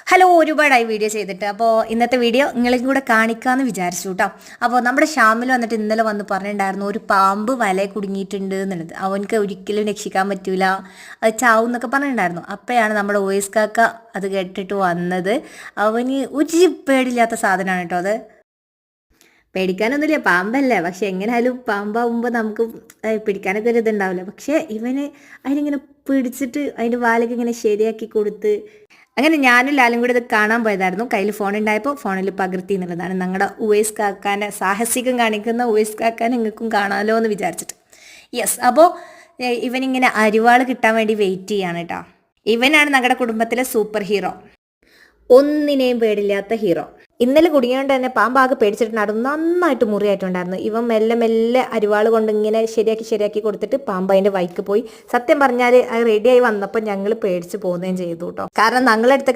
Hello, ഒരുപാടായി video ചെയ്തിട്ട്. അപ്പോൾ ഇന്നത്തെ വീഡിയോ നിങ്ങളെ കൂടെ കാണിക്കാമെന്ന് വിചാരിച്ചു കേട്ടോ. അപ്പോൾ നമ്മുടെ ഷാമിൽ വന്നിട്ട് ഇന്നലെ വന്ന് പറഞ്ഞിട്ടുണ്ടായിരുന്നു ഒരു പാമ്പ് വല കുടുങ്ങിയിട്ടുണ്ട് എന്നുള്ളത്. അവനക്ക് ഒരിക്കലും രക്ഷിക്കാൻ പറ്റൂല, അത് ചാവും എന്നൊക്കെ പറഞ്ഞിട്ടുണ്ടായിരുന്നു. അപ്പോഴാണ് നമ്മുടെ ഓയിസ് കാക്ക അത് കേട്ടിട്ട് വന്നത്. അവന് ഒരു പേടില്ലാത്ത സാധനമാണ് കേട്ടോ അത്. പേടിക്കാനൊന്നുമില്ല, പാമ്പല്ലേ. പക്ഷെ എങ്ങനെയായാലും പാമ്പാവുമ്പോൾ നമുക്ക് പിടിക്കാനൊക്കെ ഒരു ഇതുണ്ടാവില്ല. പക്ഷേ ഇവന് അതിനിങ്ങനെ പിടിച്ചിട്ട് അതിൻ്റെ വാലൊക്കെ ഇങ്ങനെ ശരിയാക്കി കൊടുത്ത് അങ്ങനെ ഞാനും ലാലും കൂടി ഇത് കാണാൻ പോയതായിരുന്നു. കയ്യിൽ ഫോൺ ഉണ്ടായപ്പോൾ ഫോണിൽ പകർത്തി എന്നുള്ളതാണ്. ഞങ്ങളുടെ ഉവൈസ് കാക്കാനെ സാഹസികം കാണിക്കുന്ന ഉവൈസ് കാക്കാനെ നിങ്ങൾക്കും കാണാമല്ലോ എന്ന് വിചാരിച്ചിട്ട്. യെസ്, അപ്പോൾ ഇവനിങ്ങനെ അരിവാൾ കിട്ടാൻ വേണ്ടി വെയിറ്റ് ചെയ്യാണ് കേട്ടോ. ഇവനാണ് ഞങ്ങളുടെ കുടുംബത്തിലെ സൂപ്പർ ഹീറോ, ഒന്നിനെയും പേടില്ലാത്ത ഹീറോ. ഇന്നലെ കുടുങ്ങിയോണ്ട് തന്നെ പാമ്പാകെ പേടിച്ചിട്ടുണ്ടായിരുന്നു. നന്നായിട്ട് മുറിയായിട്ടുണ്ടായിരുന്നു. ഇവൻ മെല്ലെ മെല്ലെ അരിവാൾ കൊണ്ട് ഇങ്ങനെ ശരിയാക്കി കൊടുത്തിട്ട് പാമ്പ് അതിൻ്റെ വൈക്ക് പോയി. സത്യം പറഞ്ഞാൽ അത് റെഡിയായി വന്നപ്പോൾ ഞങ്ങൾ പേടിച്ച് പോകുകയും ചെയ്തു കേട്ടോ. കാരണം ഞങ്ങളടുത്തൊക്കെ